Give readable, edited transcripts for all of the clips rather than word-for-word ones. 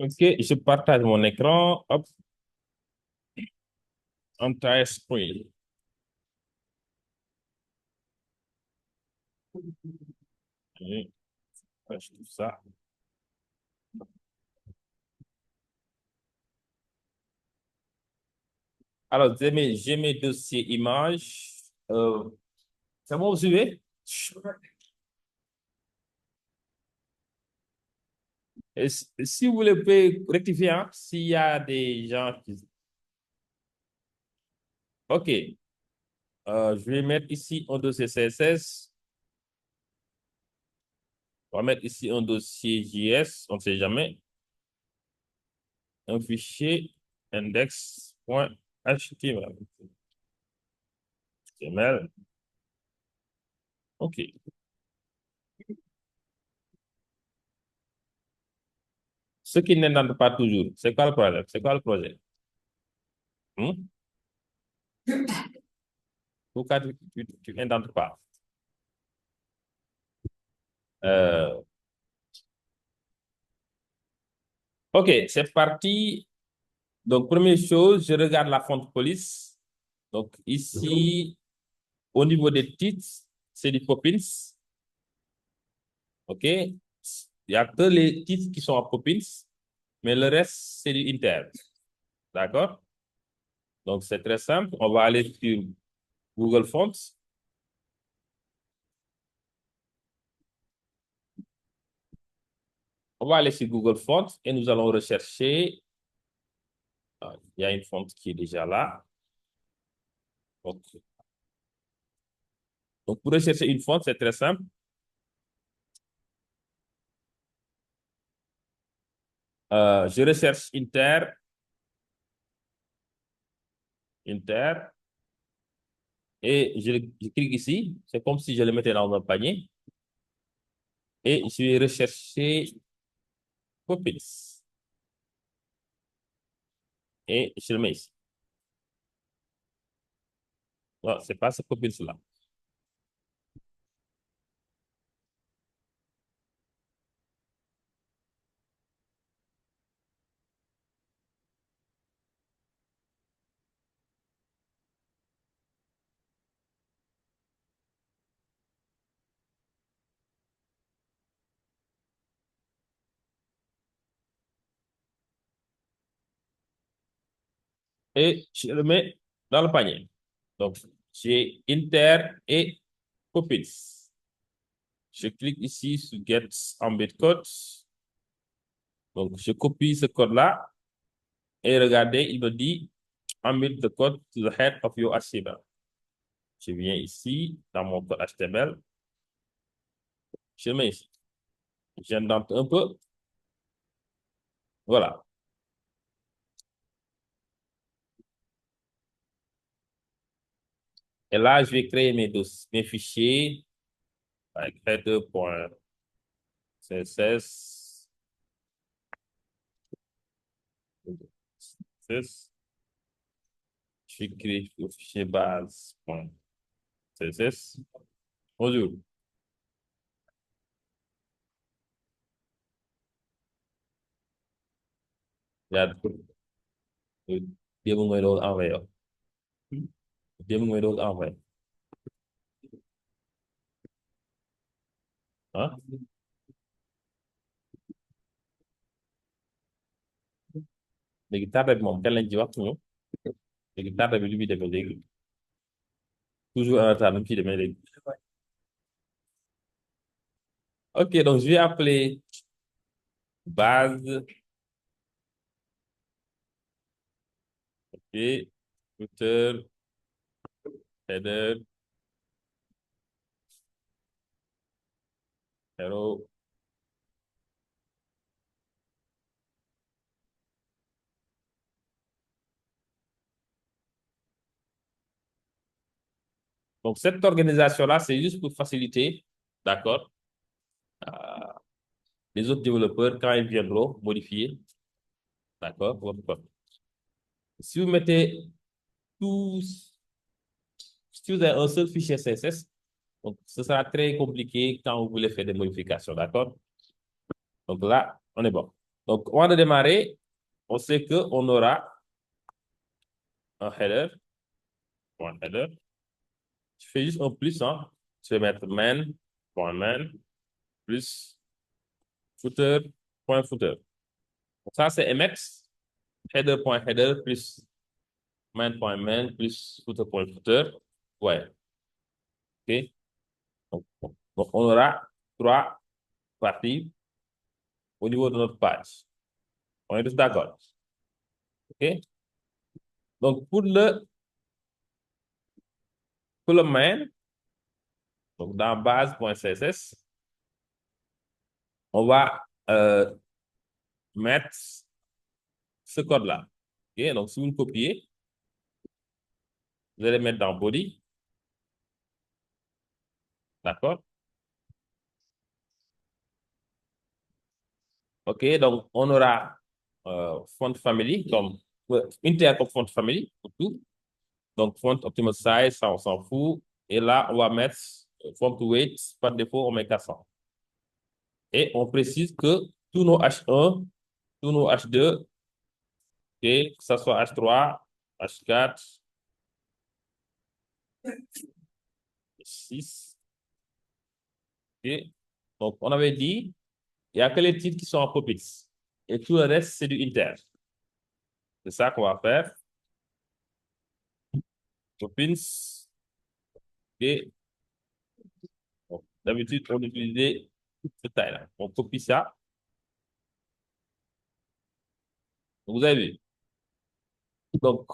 Ok, je partage mon écran. Hop, entire screen. Et, je trouve ça. Alors, j'ai mes dossiers images. C'est bon, vous suivez? Et si vous voulez, vous pouvez rectifier, hein, s'il y a des gens qui... OK. Je vais mettre ici un dossier CSS. On va mettre ici un dossier JS, on ne sait jamais. Un fichier index.html. HTML. OK. Ce qui n'entendent pas toujours, c'est quoi le problème? C'est quoi le projet? Hmm? Pourquoi tu n'entends pas? Euh, OK, c'est parti. Donc, première chose, je regarde la fonte police. Donc, ici, au niveau des titres, c'est du Poppins. OK? Il n'y a que les titres qui sont en Poppins, mais le reste, c'est du Inter. D'accord? Donc, c'est très simple. On va aller sur Google Fonts. On va aller sur Google Fonts et nous allons rechercher. Il y a une fonte qui est déjà là. Donc, pour rechercher une fonte, c'est très simple. Je recherche Inter, et je clique ici. C'est comme si je le mettais dans un panier. Et je vais rechercher Poppins. Et je le mets ici. Non, c'est pas ce Poppins-là. Et je le mets dans le panier. Donc, j'ai Inter et Poppins. Je clique ici sur Get Embed Code. Donc, je copie ce code-là. Et regardez, il me dit Embed the code to the head of your HTML. Je viens ici, dans mon code HTML. Je le mets ici. J'indente un peu. Voilà. Et là, je vais créer mes fichiers avec header.css. Je vais créer le fichier base.css. Bonjour. Ya, dia mu ngi doon envoyé. Dia mu ngi doon envoyé. Ah, léegi tardé bi moom kenn lañ ci wax ñu. Léegi tardé bi li muy demee léegi. Toujours en retard, même si demee léegi. Ok, donc je vais appeler base. Et footer, header, arrow. Donc, cette organisation-là, c'est juste pour faciliter, d'accord, euh, les autres développeurs quand ils viendront modifier, d'accord, votre code. Si vous mettez tous, si vous avez un seul fichier CSS, donc ce sera très compliqué quand vous voulez faire des modifications, d'accord? Donc là, on est bon. Donc, avant de démarrer, on sait qu'on aura un header, point header. Je fais juste un plus, hein. Je vais mettre main, point main, plus footer, point footer. Donc, ça, c'est MX, header, point header, plus main, point main, plus footer, point footer. Ouais, OK. Donc, on aura trois parties au niveau de notre page. On est tous d'accord. OK? Donc, pour le main, donc dans base.css, on va mettre ce code-là. OK? Donc, si vous le copiez, vous allez mettre dans body. D'accord? OK? Donc, on aura font family comme Inter comme font family pour tout. Donc, font optimal size, ça, on s'en fout. Et là, on va mettre font weight. Par défaut, on met 400. Et on précise que tous nos H1, tous nos H2, OK, que ce soit H3, H4, 6. OK? Donc, on avait dit, il n'y a que les titres qui sont en Popix. Et tout le reste, c'est du inter. C'est ça qu'on va faire. Popins. OK? Bon, d'habitude, on utilise cette taille-là. On copie ça. Vous avez vu. Donc,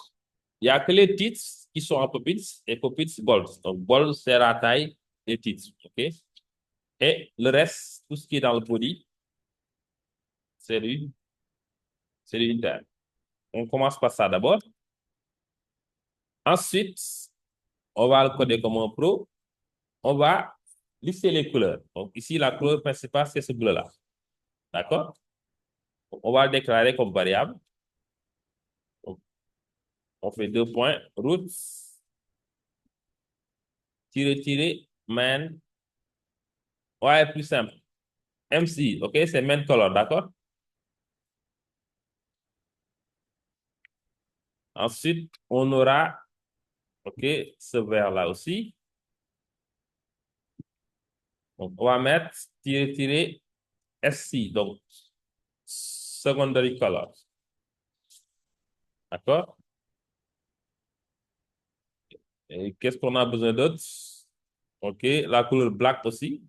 il n'y a que les titres qui sont en Popix et Popix bold. Donc, bold, c'est la taille des titres. OK? Et le reste, tout ce qui est dans le body, c'est du inter. On commence par ça d'abord. Ensuite, on va le coder comme un pro. On va lister les couleurs. Donc, ici, la couleur principale, c'est ce bleu-là. D'accord? On va le déclarer comme variable. Donc, on fait 2 points, root, main. Ouais, plus simple. MC, OK? C'est main color, d'accord? Ensuite, on aura, OK, ce vert-là aussi. Donc, on va mettre SC, donc secondary color. D'accord? Et qu'est-ce qu'on a besoin d'autre? OK, la couleur black aussi.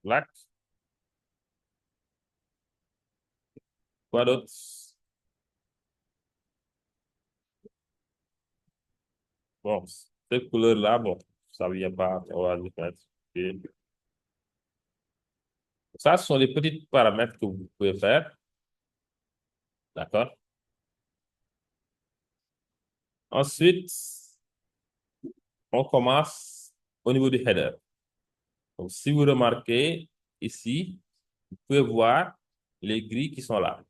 Black. Quoi d'autre? Bon, cette couleur-là, bon, ça vient pas. On va le mettre. OK. Ça, ce sont les petits paramètres que vous pouvez faire. D'accord? Ensuite, on commence au niveau du header. Donc, si vous remarquez ici, vous pouvez voir les grilles qui sont là.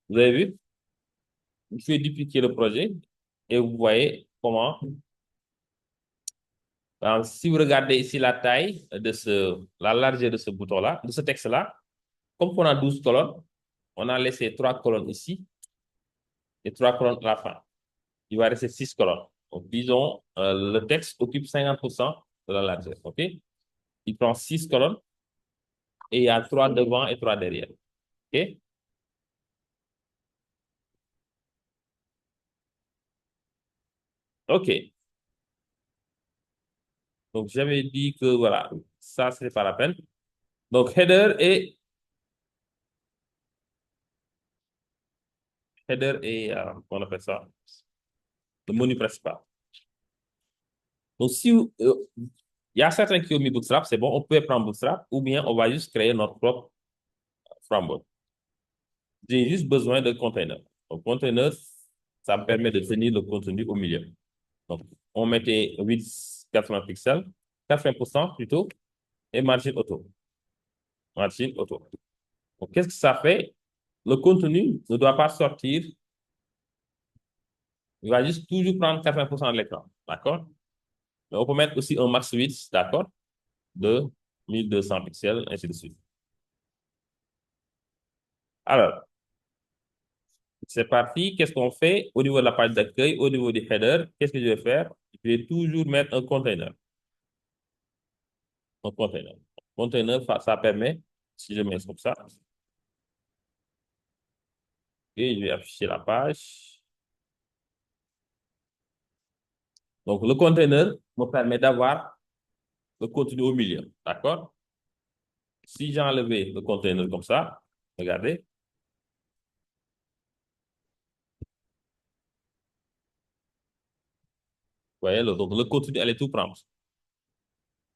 Vous avez vu? Vous pouvez dupliquer le projet et vous voyez comment. Alors, si vous regardez ici la taille la largeur de ce bouton-là, de ce texte-là, comme on a 12 colonnes, on a laissé 3 colonnes ici et 3 colonnes à la fin. Il va rester 6 colonnes. Donc, disons, le texte occupe 50% de la largeur. OK? Il prend 6 colonnes et il y a 3 devant et 3 derrière. OK? OK. Donc, j'avais dit que voilà, ça, c'est pas la peine. Donc, on appelle ça, le menu principal. Donc, si il y a certains qui ont mis Bootstrap, c'est bon, on peut prendre Bootstrap ou bien on va juste créer notre propre framework. J'ai juste besoin de container. Donc, container, ça me permet de tenir le contenu au milieu. Donc, on mettait width 80 pixels, 80% plutôt, et margin auto. Margin auto. Donc, qu'est-ce que ça fait? Le contenu ne doit pas sortir. Il va juste toujours prendre 80% de l'écran. D'accord? Mais on peut mettre aussi un max width, d'accord, de 1200 pixels, ainsi de suite. Alors, c'est parti. Qu'est-ce qu'on fait au niveau de la page d'accueil, au niveau du header? Qu'est-ce que je vais faire? Je vais toujours mettre un container. Un container. Container, ça permet, si je mets comme ça, et je vais afficher la page. Donc, le container me permet d'avoir le contenu au milieu. D'accord? Si j'ai enlevé le container comme ça, regardez, vous voyez, donc le contenu allait tout prendre.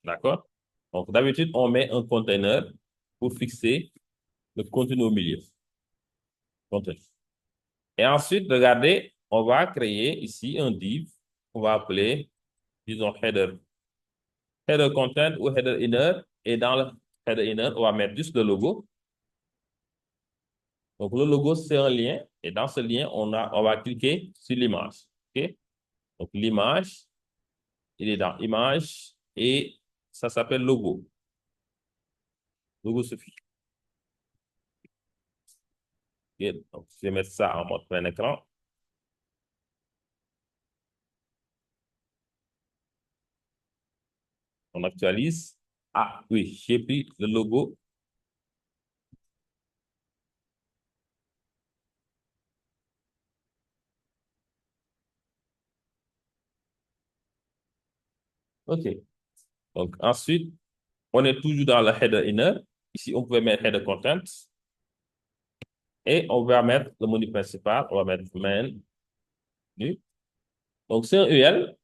D'accord? Donc, d'habitude, on met un container pour fixer le contenu au milieu. Contenu. Et ensuite, regardez, on va créer ici un div qu'on va appeler, disons, header. Header content ou header inner. Et dans le header inner, on va mettre juste le logo. Donc, le logo, c'est un lien. Et dans ce lien, on va cliquer sur l'image. OK? Donc, l'image, il est dans image et ça s'appelle logo. Logo suffit. OK? Donc, je vais mettre ça en mode plein écran. On actualise. Ah oui, j'ai pris le logo. OK. Donc, ensuite, on est toujours dans le header inner. Ici, on pouvait mettre header content. Et on va mettre le menu principal. On va mettre main. Donc, c'est un UL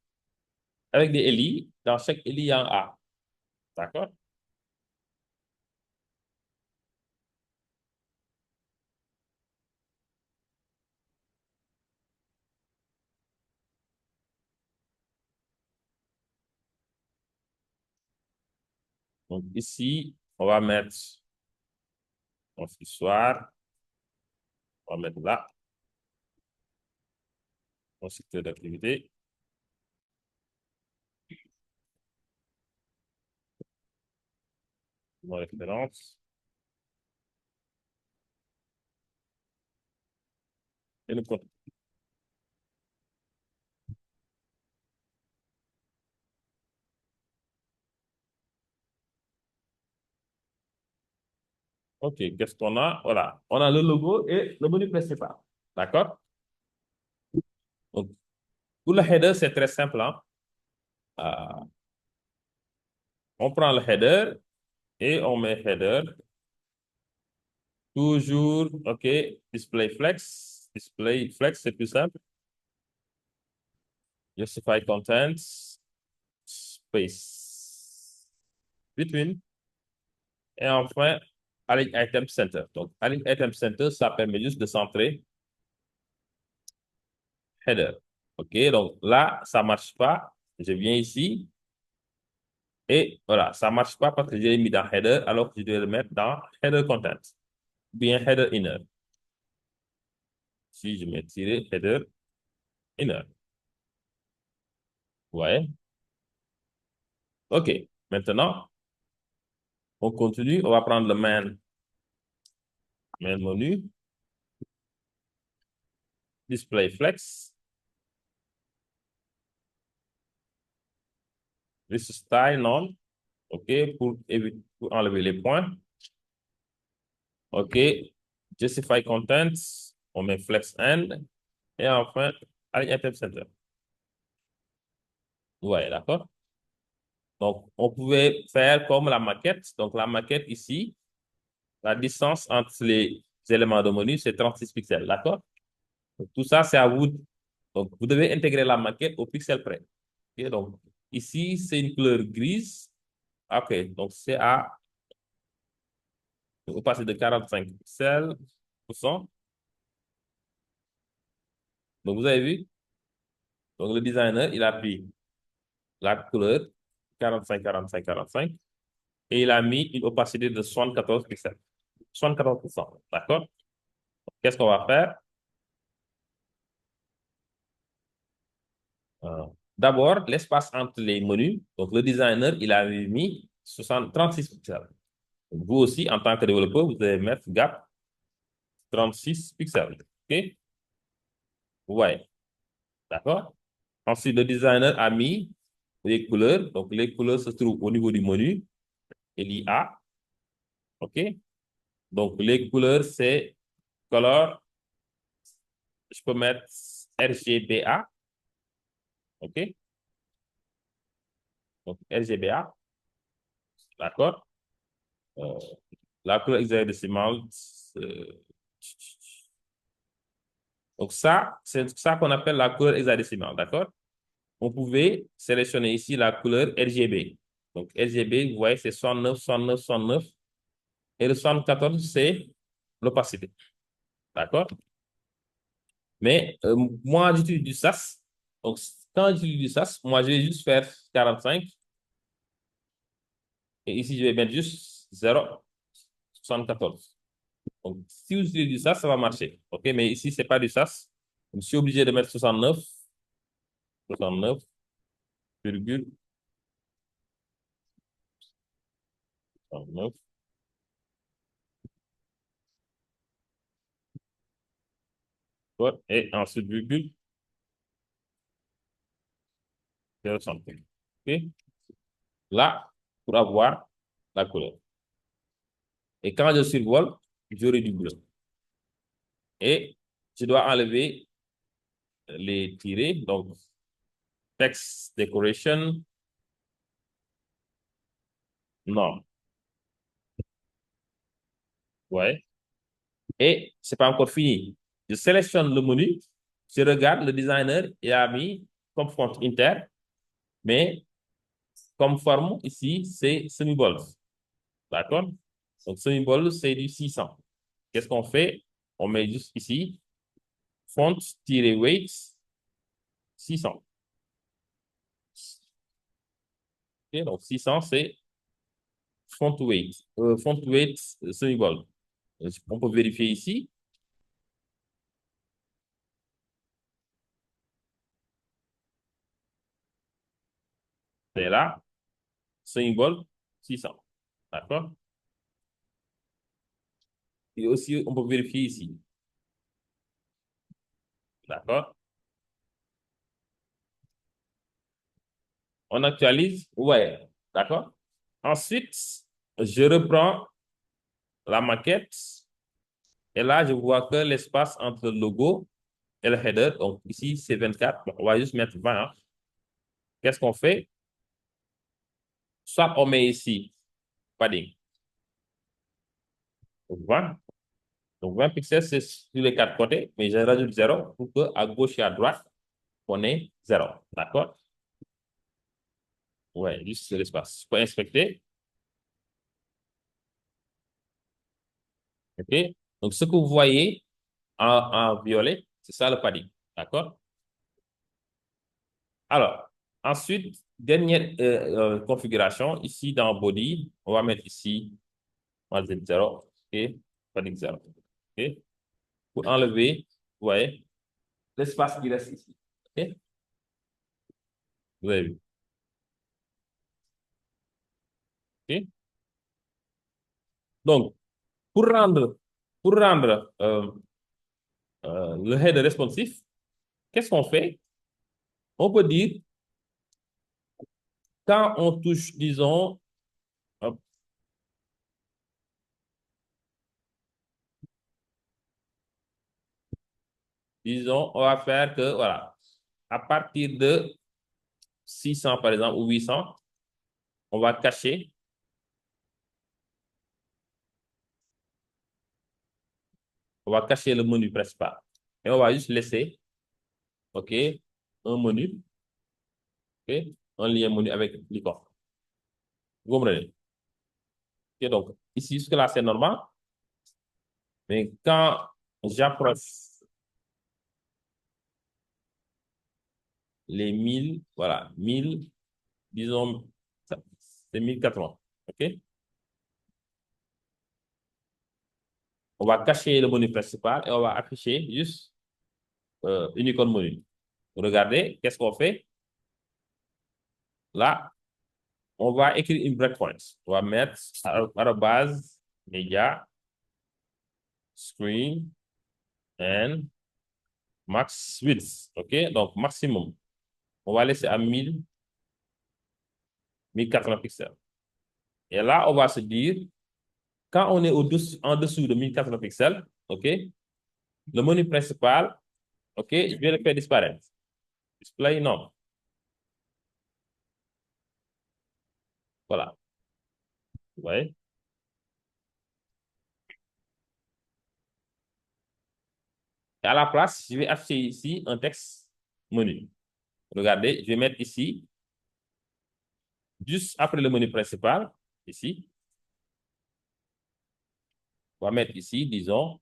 avec des LI. Dans chaque LI, il y a un A. D'accord? Donc, ici, on va mettre notre histoire. On va mettre là, mon secteur d'activité, mon référence et le contenu. OK, qu'est-ce qu'on a? Voilà, on a le logo et le menu principal. D'accord? Donc, pour le header, c'est très simple, hein. Euh, on prend le header et on met header. Toujours, OK, display flex. Display flex, c'est plus simple. Justify contents, space between. Et enfin, align item center. Donc, align item center, ça permet juste de centrer header. OK, donc là, ça ne marche pas. Je viens ici et voilà, ça ne marche pas parce que j'ai mis dans header alors que je dois le mettre dans header content. Bien header inner. Si je mets tirer header inner. Ouais. OK. Maintenant, on continue. On va prendre le main menu, display flex, list style non. OK, pour enlever les points. OK, justify contents, on met flex end. Et enfin, align item center. Ouais, d'accord. Donc, on pouvait faire comme la maquette. Donc, la maquette ici, la distance entre les éléments de menu, c'est 36 pixels, d'accord? Donc, tout ça, c'est à vous. Donc, vous devez intégrer la maquette au pixel près. Ok, donc, ici, c'est une couleur grise. OK, donc c'est à, vous passez de 45 pixels pour 100. Donc, vous avez vu? Donc, le designer, il a pris la couleur 45, 45, 45 et il a mis une opacité de 74 pixels. 74%, d'accord? Qu'est-ce qu'on va faire? d'abord, l'espace entre les menus, donc le designer, il avait mis 36 pixels. Vous aussi, en tant que développeur, vous devez mettre gap 36 pixels. OK? Vous voyez. D'accord? Ensuite, le designer a mis les couleurs. Donc, les couleurs se trouvent au niveau du menu. Il y a. OK? Donc, les couleurs, c'est color. Je peux mettre RGBA. OK? Donc, RGBA. D'accord? Euh, la couleur hexadécimale. euh, Donc, ça, c'est ça qu'on appelle la couleur hexadécimale. D'accord? On pouvait sélectionner ici la couleur RGB. Donc, RGB, vous voyez, c'est 69, 69, 69. Et le 74, c'est l'opacité. D'accord? Mais moi, j'utilise du SAS. Donc, quand j'utilise du SAS, moi, je vais juste faire 45. Et ici, je vais mettre juste 0,74. Donc, si vous utilisez du SAS, ça va marcher. OK? Mais ici, ce n'est pas du SAS. Donc, je suis obligé de mettre 69, 69, virgule, 69. Et ensuite, virgule, 0,65. OK? Là, pour avoir la couleur. Et quand je survole, j'aurai du bleu. Et je dois enlever les tirets. Donc, text decoration, non. Ouais. Et c'est pas encore fini. Je sélectionne le menu, je regarde le designer, il a mis comme font inter, mais comme forme ici, c'est semi-bold. D'accord? Donc, semi-bold, c'est du 600. Qu'est-ce qu'on fait? On met juste ici, font-weight 600. OK? Donc, 600, c'est font weight. Font weight semi-bold. On peut vérifier ici. C'est là, symbole 600. D'accord? Et aussi, on peut vérifier ici. D'accord? On actualise. Ouais. D'accord? Ensuite, je reprends la maquette. Et là, je vois que l'espace entre le logo et le header, donc ici, c'est 24. Bon, on va juste mettre 20. Hein. Qu'est-ce qu'on fait? Soit on met ici, padding. Donc 20. Donc 20 pixels, c'est sur les quatre côtés, mais je rajoute 0 pour qu'à gauche et à droite, on ait 0. D'accord? Ouais, juste l'espace. Je peux inspecter. OK? Donc, ce que vous voyez en violet, c'est ça le padding. D'accord? Alors, ensuite, dernière configuration, ici dans body, on va mettre ici, on va dire 0, OK? Padding 0. OK? Pour enlever, vous voyez, l'espace qui reste ici. OK? Vous avez vu. OK? Donc, pour rendre le header responsif, qu'est-ce qu'on fait? On peut dire, quand on touche, disons, hop, disons, on va faire que, voilà, à partir de 600 par exemple ou 800, on va cacher le menu principal. Et on va juste laisser, OK, un menu, OK, un lien menu avec l'icône. Vous comprenez? OK, donc, ici, jusque-là, c'est normal. Mais quand j'approche les 1000, voilà, 1000, disons, c'est 1080. OK? On va cacher le menu principal et on va afficher juste une icône menu. Regardez, qu'est-ce qu'on fait? là, on va écrire une breakpoint. On va mettre arrobase media screen and max width. OK? Donc, maximum. On va laisser à 1080 pixels. Et là, on va se dire, quand on est en dessous de 1080 pixels, OK? Le menu principal, OK? Je vais le faire disparaître. Display, non. Voilà. Vous voyez? Et à la place, je vais afficher ici un texte menu. Regardez, je vais mettre ici, juste après le menu principal, ici. On va mettre ici, disons,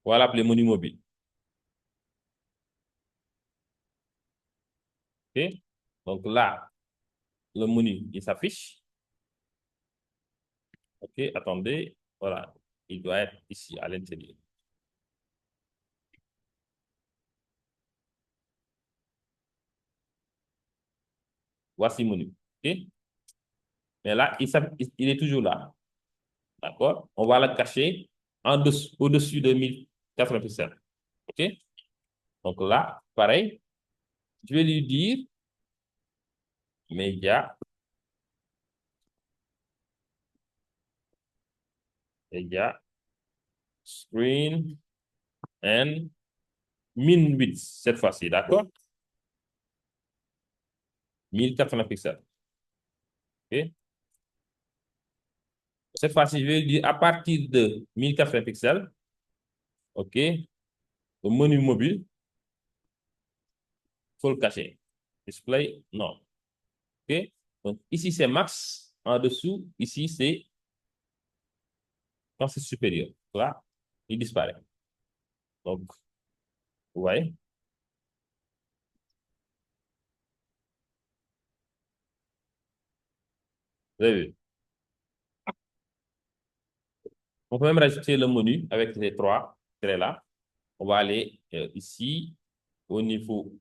on va l'appeler menu mobile. OK? Donc là, le menu, il s'affiche. OK, attendez. Voilà. Il doit être ici, à l'intérieur. Voici le menu. OK? Mais là, il est toujours là. D'accord? On va le cacher au-dessus de 1080 pixels. OK? Donc là, pareil, je vais lui dire média, média, screen and min width cette fois-ci. D'accord? 1080 pixels. OK? Cette fois-ci, je vais lui dire à partir de 1080 pixels. OK? Le menu mobile, il faut le cacher. Display, non. OK? Donc, ici, c'est max. En dessous, ici, c'est quand c'est supérieur. Là, il disparaît. Donc, vous voyez? Vous avez vu? On peut même rajouter le menu avec les trois traits là. On va aller ici au niveau.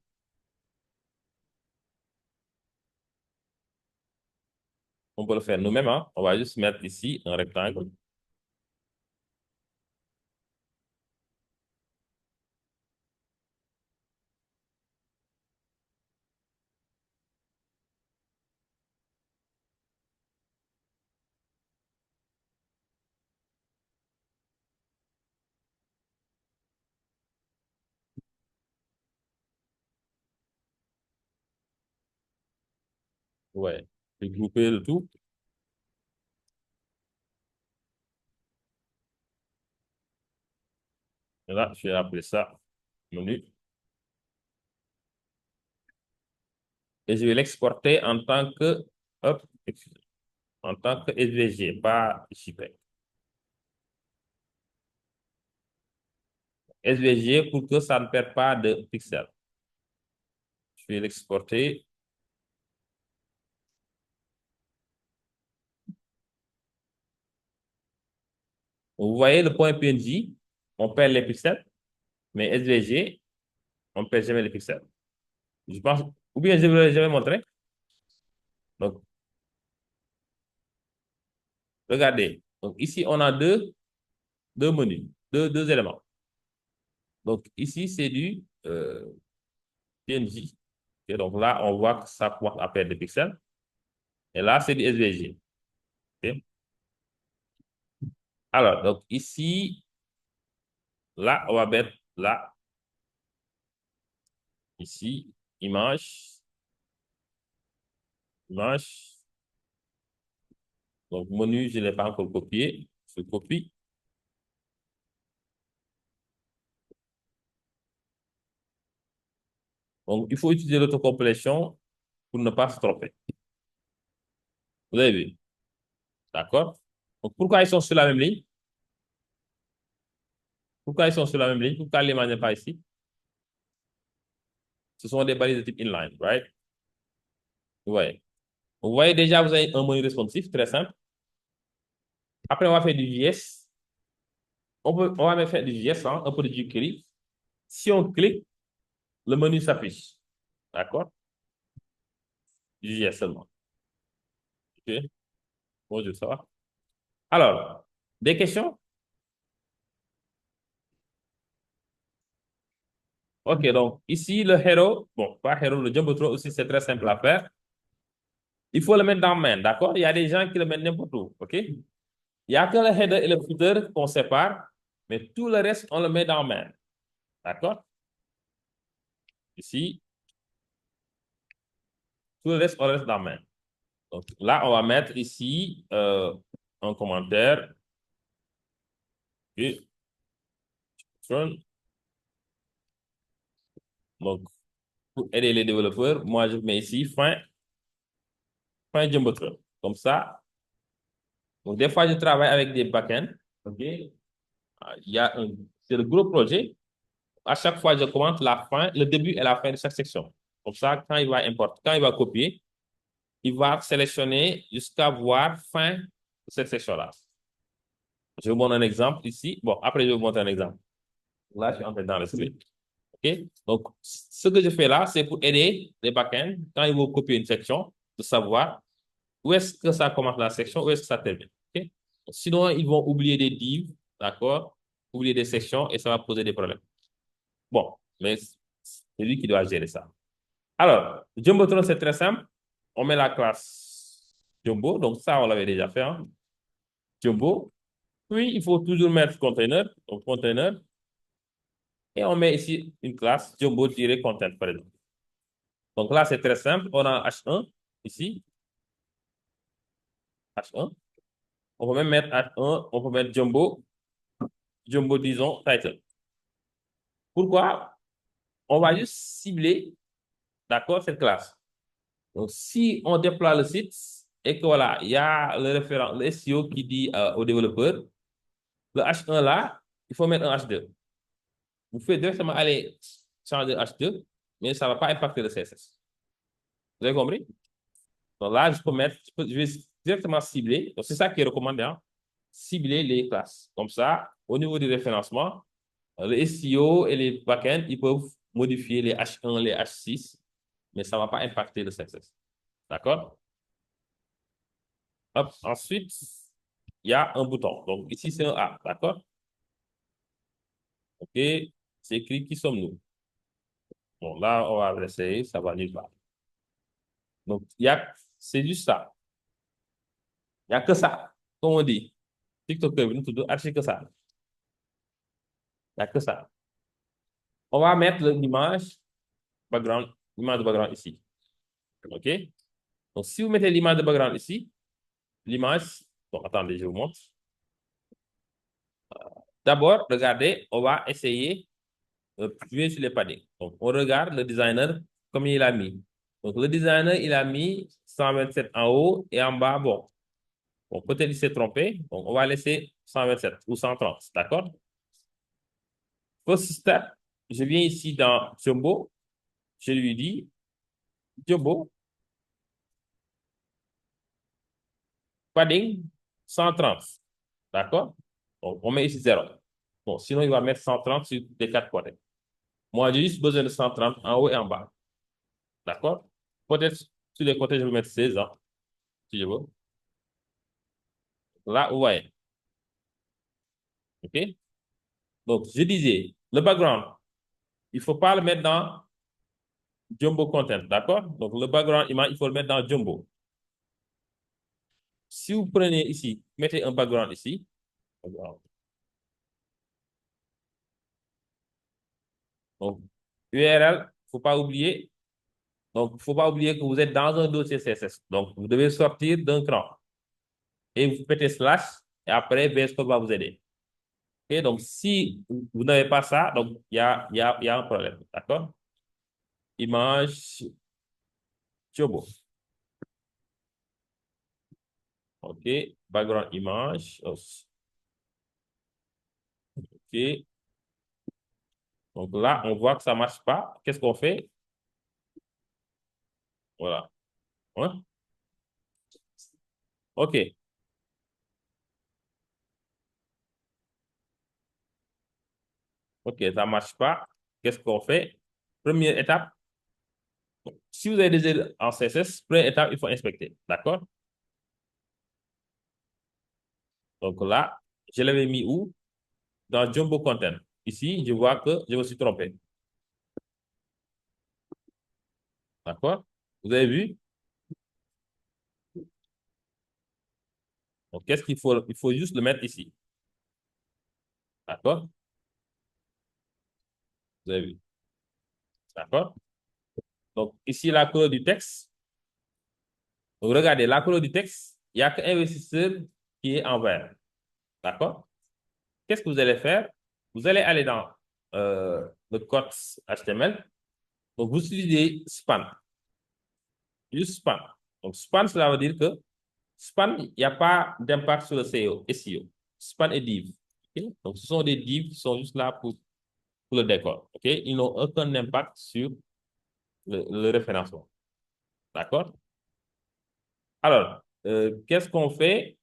On peut le faire nous-mêmes. Hein? On va juste mettre ici un rectangle. Ouais. Et grouper le tout. Et là, je vais appeler ça menu. Et je vais l'exporter en tant que, hop, en tant que SVG, pas JPEG. SVG pour que ça ne perde pas de pixels. Je vais l'exporter. Vous voyez le point PNG, on perd les pixels, mais SVG, on ne perd jamais les pixels. Je pense, ou bien je vais montrer. Donc, regardez. Donc, ici, on a deux menus, deux éléments. Donc, ici, c'est du PNG. Et donc là, on voit que ça commence à perdre des pixels. Et là, c'est du SVG. Okay? Alors, donc ici, là, on va mettre là, ici, image, image. Donc, menu, je ne l'ai pas encore copié. Je copie. Donc, il faut utiliser l'autocomplétion pour ne pas se tromper. Vous avez vu? D'accord? Donc, pourquoi ils sont sur la même ligne? Pourquoi ils sont sur la même ligne? Pourquoi l'image n'est pas ici? Ce sont des balises de type inline, right? Vous voyez. Vous voyez déjà, vous avez un menu responsif, très simple. Après, on va faire du JS. On va même faire du JS, hein, un peu de jQuery. Si on clique, le menu s'affiche. D'accord? JS seulement. OK. Bonjour, ça va? Alors, des questions? OK, donc ici, le hero, bon, pas hero, le jumbotron aussi, c'est très simple à faire. Il faut le mettre dans main, d'accord? Il y a des gens qui le mettent n'importe où, OK? Il n'y a que le header et le footer qu'on sépare, mais tout le reste, on le met dans main. D'accord? Ici, tout le reste, on le reste dans main. Donc là, on va mettre ici un commentaire. Et, donc, pour aider les développeurs, moi, je mets ici fin Jumbotron. Comme ça. Donc, des fois, je travaille avec des backends. OK? Il y a c'est le gros projet. À chaque fois, je commente la fin, le début et la fin de chaque section. Comme ça, quand il va importer, quand il va copier, il va sélectionner jusqu'à voir fin de cette section-là. Je vous montre un exemple ici. Bon, après, je vais vous montrer un exemple. Là, je suis entré dans le script. OK? Donc, ce que je fais là, c'est pour aider les backends, quand ils vont copier une section, de savoir où est-ce que ça commence la section, où est-ce que ça termine. OK? Sinon, ils vont oublier des divs, d'accord? Oublier des sections et ça va poser des problèmes. Bon, mais c'est lui qui doit gérer ça. Alors, Jumbotron, c'est très simple. On met la classe Jumbo, donc ça, on l'avait déjà fait, hein? Jumbo. Puis, il faut toujours mettre container, donc container, et on met ici une classe Jumbo-content, par exemple. Donc là, c'est très simple. On a H1 ici, H1. On peut même mettre H1, on peut mettre Jumbo, disons, title. Pourquoi? On va juste cibler, d'accord, cette classe. Donc, si on déploie le site et que voilà, il y a le référent, le SEO qui dit au développeur, le H1 là, il faut mettre un H2. Vous pouvez directement aller changer H2, mais ça ne va pas impacter le CSS. Vous avez compris? Donc là, je peux mettre, je vais directement cibler. Donc, c'est ça qui est recommandé, hein? Cibler les classes. Comme ça, au niveau du référencement, le SEO et les backends, ils peuvent modifier les H1, les H6, mais ça ne va pas impacter le CSS. D'accord? Hop, ensuite, il y a un bouton. Donc, ici, c'est un A. D'accord? OK. C'est écrit qui sommes-nous? Bon, là, on va essayer, ça va nulle part. Donc, c'est juste ça. Il n'y a que ça. Comme on dit, TikTok, nous tout archi que ça. Il n'y a que ça. On va mettre l'image de background ici. OK? Donc, si vous mettez l'image de background ici, l'image, bon, attendez, je vous montre. D'abord, regardez, on va essayer de jouer sur les paddings. Donc, on regarde le designer comme il a mis. Donc, le designer, il a mis 127 en haut et en bas, bon. Bon, peut-être il s'est trompé. Donc, on va laisser 127 ou 130, d'accord? First step, je viens ici dans Jumbo. Je lui dis, Jumbo, padding 130. D'accord? Donc, on met ici 0. Bon, sinon, il va mettre 130 sur les quatre côtés. Moi, j'ai juste besoin de 130 en haut et en bas. D'accord? Peut-être sur les côtés, je vais mettre 16 ans, si je veux. Là, vous voyez. OK? Donc, je disais, le background, il ne faut pas le mettre dans Jumbo Content. D'accord? Donc, le background, il faut le mettre dans Jumbo. Si vous prenez ici, mettez un background ici. Donc, URL, il ne faut pas oublier. Donc, il ne faut pas oublier que vous êtes dans un dossier CSS. Donc, vous devez sortir d'un cran. Et vous mettez slash, et après, VS Code va vous aider. OK? Donc, si vous n'avez pas ça, donc il y a un problème. D'accord? Image, Jobo. OK? Background image. OK? Donc là, on voit que ça ne marche pas. Qu'est-ce qu'on fait? Voilà. Hein? OK. OK, ça ne marche pas. Qu'est-ce qu'on fait? Première étape, si vous avez des erreurs en CSS, première étape, il faut inspecter. D'accord? Donc là, je l'avais mis où? Dans Jumbo Content. Ici, je vois que je me suis trompé. D'accord? Vous avez vu? Donc, qu'est-ce qu'il faut? Il faut juste le mettre ici. D'accord? Vous avez vu? D'accord? Donc, ici, la couleur du texte. Donc, regardez, la couleur du texte, il n'y a qu'un investisseur qui est en vert. D'accord? Qu'est-ce que vous allez faire? Vous allez aller dans le code HTML. Donc, vous utilisez span. Juste span. Donc, span, cela veut dire que span, il n'y a pas d'impact sur le SEO. Span et div. Okay? Donc, ce sont des divs qui sont juste là pour le décor. OK? Ils n'ont aucun impact sur le référencement. D'accord? Alors, qu'est-ce qu'on fait?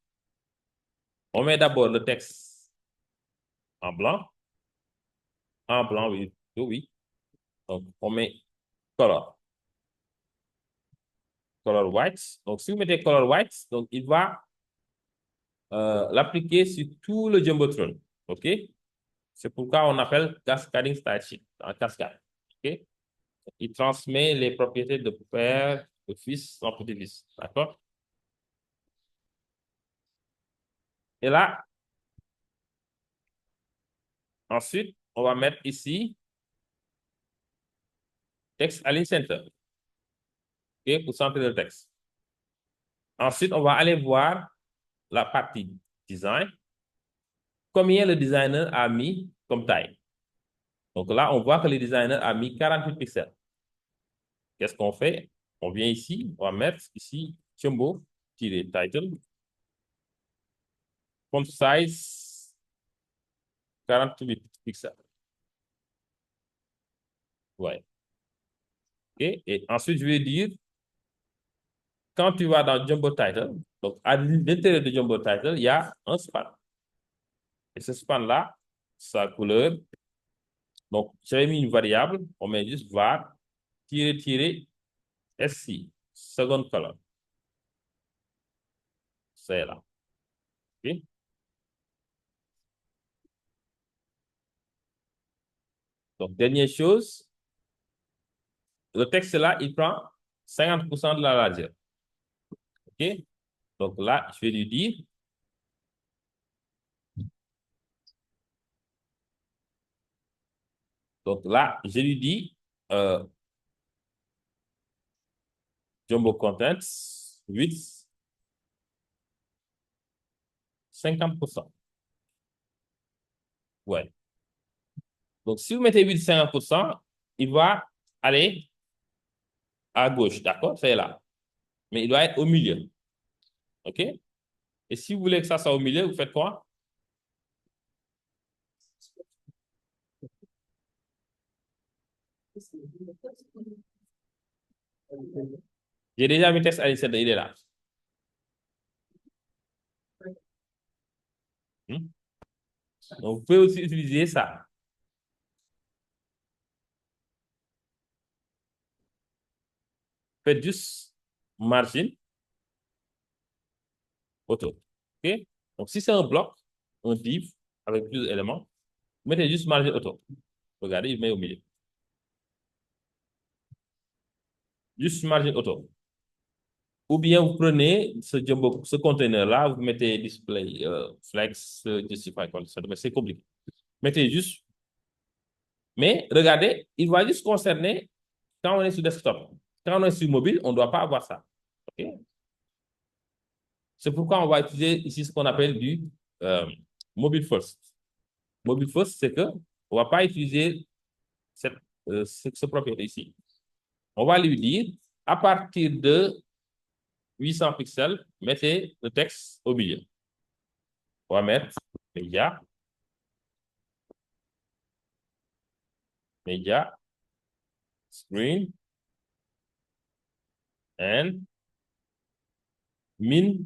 On met d'abord le texte en blanc. En blanc, oui. Oui. Donc, on met color. Color white. Donc, si vous mettez color white, donc il va l'appliquer sur tout le Jumbotron. OK? C'est pourquoi on appelle cascading style sheet en cascade. OK? Il transmet les propriétés de père, de fils en petit-fils. D'accord? Et là, ensuite, on va mettre ici texte align center. OK? Pour centrer le texte. Ensuite, on va aller voir la partie design. Combien le designer a mis comme taille? Donc là, on voit que le designer a mis 48 pixels. Qu'est-ce qu'on fait? On vient ici, on va mettre ici Jumbo-title, font size 48 pixels. Ouais. Okay? Et ensuite, je vais dire, quand tu vas dans Jumbo Title, donc à l'intérieur de Jumbo Title, il y a un span. Et ce span-là, sa couleur, donc j'avais mis une variable, on met juste var, sc, second color. C'est là. Okay? Donc, dernière chose, le texte là, il prend 50% de la largeur. OK? Donc là, je vais lui dire, donc là, je lui dis, Jumbo Contents, 8, 50%. Ouais. Donc, si vous mettez 8, 50%, il va aller à gauche, d'accord? C'est là. Mais il doit être au milieu. OK? Et si vous voulez que ça soit au milieu, vous faites quoi? J'ai déjà mis texte à l'insert, il est là. Hmm? Donc, vous pouvez aussi utiliser ça. Faites juste margin auto. OK? Donc, si c'est un bloc, un div avec plusieurs éléments, mettez juste margin auto. Regardez, il met au milieu. Juste margin auto. Ou bien vous prenez ce conteneur-là, vous mettez display, flex, justify condition, mais c'est compliqué. Mettez juste. Mais regardez, il va juste concerner quand on est sur desktop. Quand on est sur mobile, on ne doit pas avoir ça. OK? C'est pourquoi on va utiliser ici ce qu'on appelle du mobile first. Mobile first, c'est que on ne va pas utiliser ce propriété ici. On va lui dire, à partir de 800 pixels, mettez le texte au milieu. On va mettre média, média, screen, and min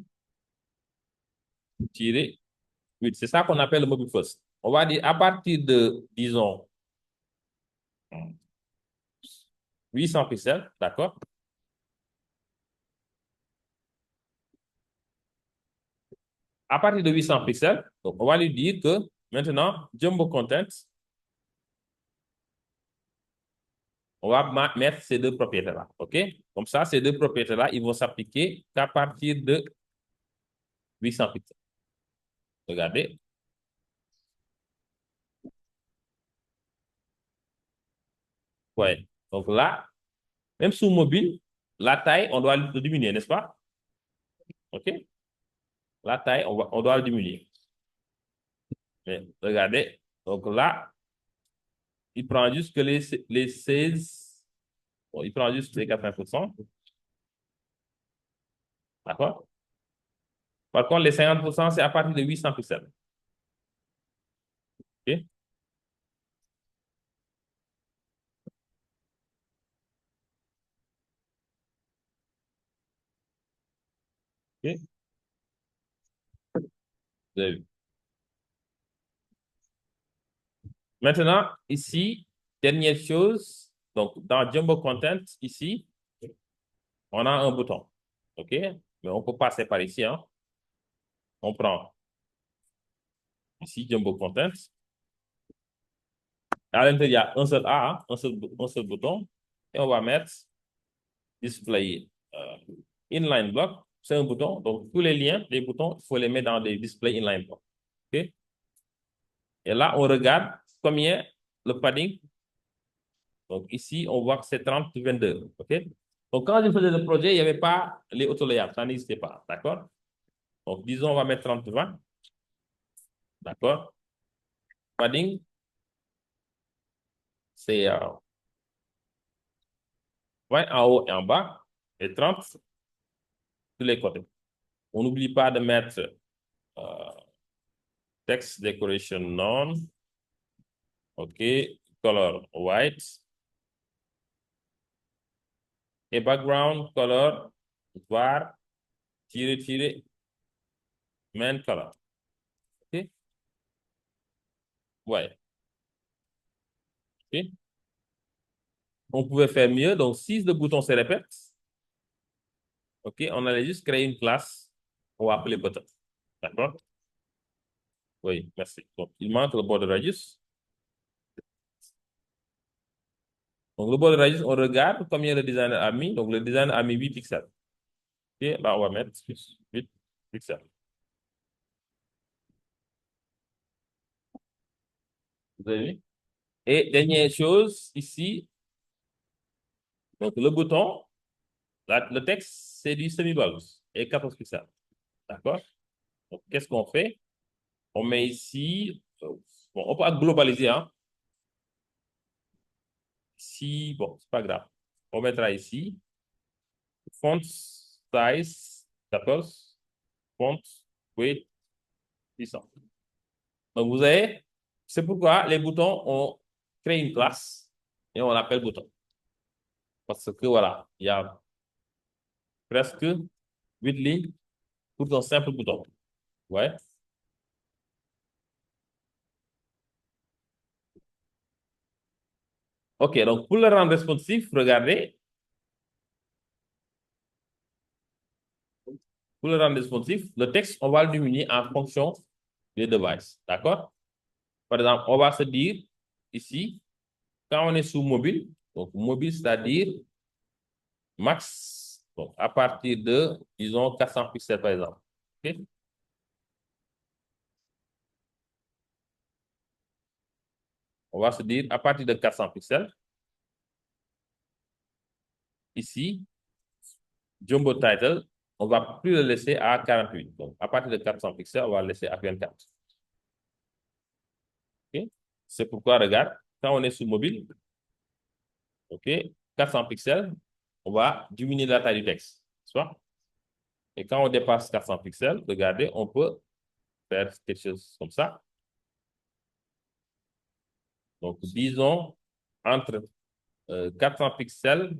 tiré 8. C'est ça qu'on appelle le mobile first. On va dire à partir de, disons, 800 pixels, d'accord? À partir de 800 pixels, donc on va lui dire que maintenant, Jumbo Content, on va mettre ces deux propriétés-là, OK? Comme ça, ces deux propriétés-là, ils vont s'appliquer qu'à partir de 800 pixels. Regardez. Ouais. Donc là, même sous mobile, la taille, on doit le diminuer, n'est-ce pas? OK? La taille, on doit le diminuer. Mais regardez. Donc là, il prend juste que les 16. Bon, il prend juste les 80%. D'accord? Par contre, les 50%, c'est à partir de 800 pixels. OK? OK? Vous avez vu. Maintenant, ici, dernière chose. Donc, dans Jumbo Content, ici, on a un bouton. OK? Mais on peut passer par ici, hein. On prend ici Jumbo Content. À l'intérieur, il y a un seul A, hein, un seul bouton. Et on va mettre Display Inline Block. C'est un bouton. Donc, tous les liens, les boutons, il faut les mettre dans des Display Inline Block. OK? Et là, on regarde combien le padding. Donc, ici, on voit que c'est 30-22. OK? Donc, quand je faisais le projet, il n'y avait pas les auto-layouts. Ça n'existait pas. D'accord? Donc, disons, on va mettre 30-20. D'accord? Padding, c'est 20 en haut et en bas et 30 sur les côtés. On n'oublie pas de mettre euh, text decoration none. OK. Color white. Et background color var main color. OK? Ouais. OK? On pouvait faire mieux. Donc, si le bouton se répète, OK, on allait juste créer une classe. On va appeler button. D'accord? Oui, merci. Donc, il manque le border radius. Donc, le border radius, on regarde combien le designer a mis. Donc, le designer a mis 8 pixels. OK, là, on va mettre 8 pixels. Vous avez vu? Et dernière chose, ici, donc le bouton, le texte, c'est du semi-box et 14 pixels. D'accord? Donc, qu'est-ce qu'on fait? On met ici, bon, on peut globaliser, hein. Ici, bon, c'est pas grave. On mettra ici, font size 14, font weight 600. Donc, vous avez, c'est pourquoi les boutons, on crée une classe et on l'appelle bouton. Parce que voilà, il y a presque 8 lignes pour un simple bouton. Ouais. OK, donc pour le rendre responsif, regardez, pour le rendre responsif, le texte, on va le diminuer en fonction des devices. D'accord? Par exemple, on va se dire ici, quand on est sous mobile, donc mobile, c'est-à-dire max, donc à partir de, disons, 400 pixels par exemple. OK? On va se dire à partir de 400 pixels, ici, Jumbo Title, on ne va plus le laisser à 48. Donc, à partir de 400 pixels, on va le laisser à 24. OK? C'est pourquoi, regarde, quand on est sous mobile, OK, 400 pixels, on va diminuer la taille du texte. Soit. Et quand on dépasse 400 pixels, regardez, on peut faire quelque chose comme ça. Donc, disons, entre 400 pixels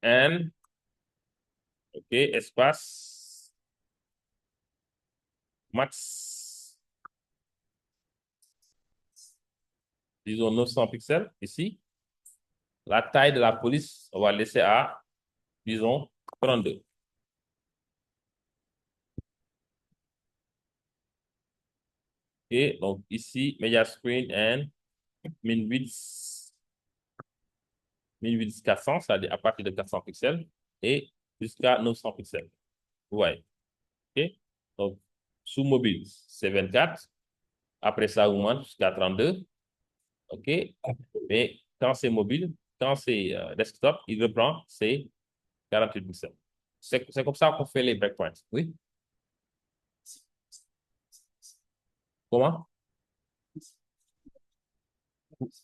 et, OK, espace max disons 900 pixels ici. La taille de la police, on va laisser à, disons, 32. Et donc ici, media screen and min width 400, c'est-à-dire à partir de 400 pixels et jusqu'à 900 pixels. Vous voyez. OK? Donc, sous mobile, c'est 24. Après ça, augmente jusqu'à 32. OK? Mais quand c'est mobile, quand c'est desktop, il reprend, c'est 48 pixels. C'est comme ça qu'on fait les breakpoints. Oui? Comment? OK.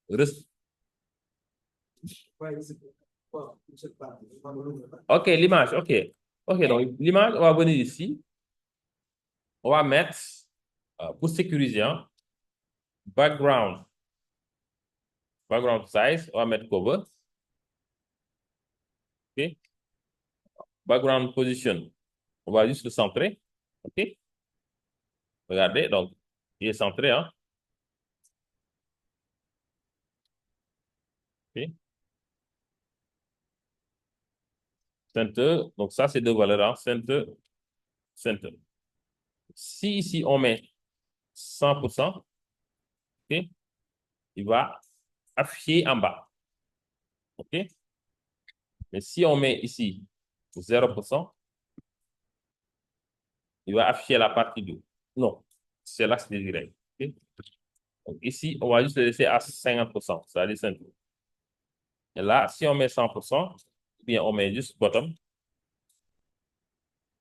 Re- OK, l'image. OK. OK, donc l'image, on va venir ici. On va mettre, pour sécuriser, hein, background. Background size, on va mettre cover. OK. Background position, on va juste le centrer. OK. Regardez, donc, il est centré, hein. OK. Center, donc ça, c'est deux valeurs, hein. Center, center. Si ici, on met 100%, OK, il va afficher en bas. OK. Mais si on met ici 0%, il va afficher la partie 2. Non, c'est l'axe des Y. OK. Donc ici, on va juste le laisser à 50%, c'est-à-dire center. Et là, si on met 100%, bien, on met juste bottom.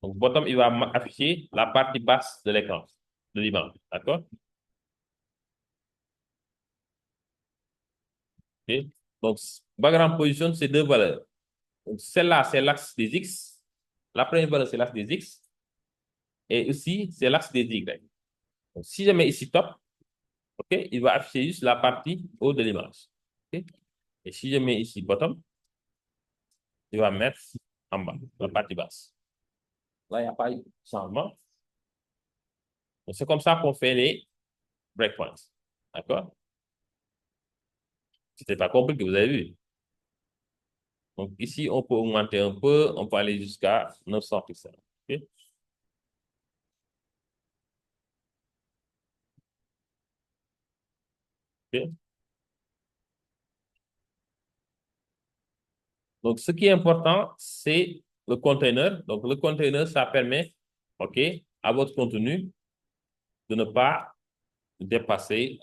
Donc, bottom, il va afficher la partie basse de l'écran, de l'image. D'accord? OK? Donc, background position, c'est deux valeurs. Donc, celle-là, c'est l'axe des X. La première valeur, c'est l'axe des X. Et aussi, c'est l'axe des Y. Donc, si je mets ici top, OK, il va afficher juste la partie haut de l'image. OK? Et si je mets ici bottom, il va mettre en bas, la partie basse. Là, il n'y a pas eu de changement. Donc, c'est comme ça qu'on fait les breakpoints. D'accord? C'était pas compliqué, vous avez vu. Donc, ici, on peut augmenter un peu, on peut aller jusqu'à 900 pixels. OK? OK? Donc, ce qui est important, c'est le container. Donc, le container, ça permet, OK, à votre contenu de ne pas dépasser,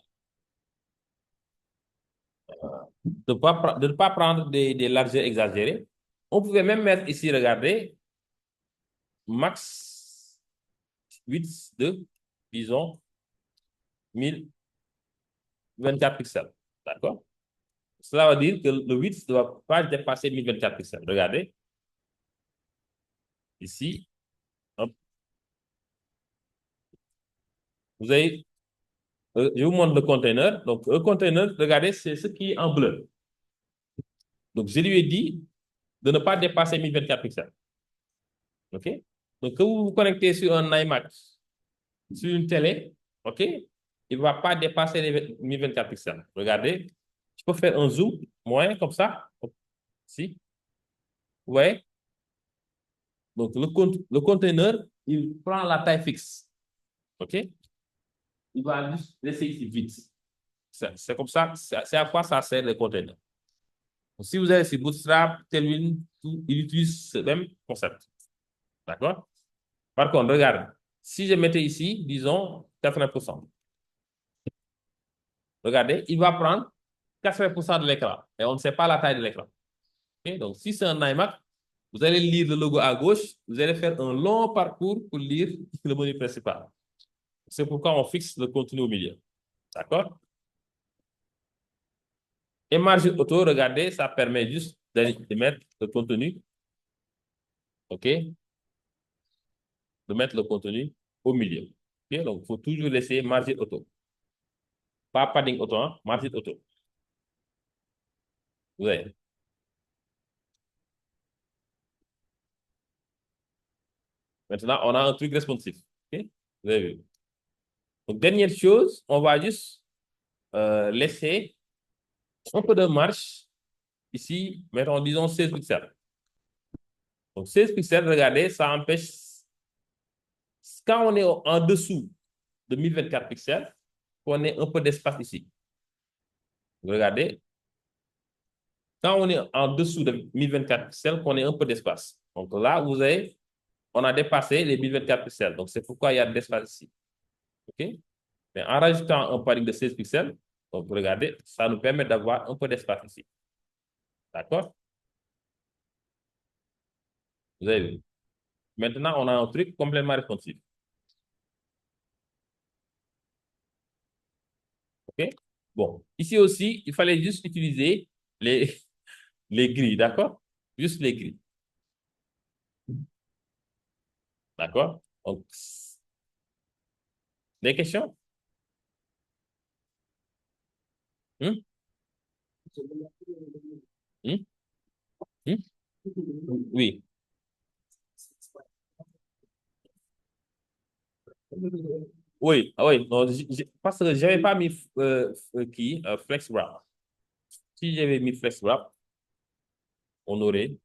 de ne pas prendre des largeurs exagérées. On pouvait même mettre ici, regardez, max width de, disons, 1024 pixels. D'accord? Cela veut dire que le width ne doit pas dépasser 1024 pixels. Regardez, ici, hop, vous avez, je vous montre le container. Donc, le container, regardez, c'est ce qui est en bleu. Donc, je lui ai dit de ne pas dépasser 1024 pixels. OK? Donc, quand vous vous connectez sur un iMac, sur une télé, OK? Il ne va pas dépasser les 1024 pixels. Regardez, je peux faire un zoom moyen comme ça. Si, vous voyez? Donc, le container, il prend la taille fixe. OK? Il va juste laisser ici vite. C'est comme ça, c'est à quoi ça sert le container. Si vous avez sur Bootstrap, Tailwind, il utilise ce même concept. D'accord? Par contre, regarde, si je mettais ici, disons, 80%, regardez, il va prendre 80% de l'écran. Et on ne sait pas la taille de l'écran. Okay? Donc, si c'est un iMac, vous allez lire le logo à gauche, vous allez faire un long parcours pour lire le menu principal. C'est pourquoi on fixe le contenu au milieu. D'accord? Et margin auto, regardez, ça permet juste de mettre le contenu, OK? De mettre le contenu au milieu. OK? Donc, il faut toujours laisser margin auto. Pas padding auto, hein? Margin auto. Ouais. Maintenant, on a un truc responsif. OK? Vous avez vu? Donc, dernière chose, on va juste laisser un peu de marge ici, mettons, disons 16 pixels. Donc, 16 pixels, regardez, ça empêche, quand on est en dessous de 1024 pixels, qu'on ait un peu d'espace ici. Regardez, quand on est en dessous de 1024 pixels, qu'on ait un peu d'espace. Donc là, vous avez, on a dépassé les 1024 pixels. Donc, c'est pourquoi il y a de l'espace ici. OK? Mais en rajoutant un padding de 16 pixels, donc regardez, ça nous permet d'avoir un peu d'espace ici. D'accord? Vous avez vu? Maintenant, on a un truc complètement responsif. OK? Bon, ici aussi, il fallait juste utiliser les, les grilles, d'accord? Juste les grilles. D'accord? Donc, des questions? Hmm? Hmm? Hmm? Oui. Oui, ah oui, non, parce que j'avais pas mis Flex Wrap. Si j'avais mis Flex Wrap, on aurait.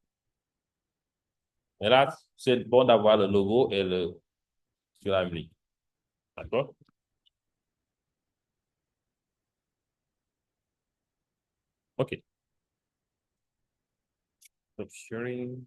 Mais là, c'est bon d'avoir le logo et le sur la ligne. D'accord? OK. Stop sharing.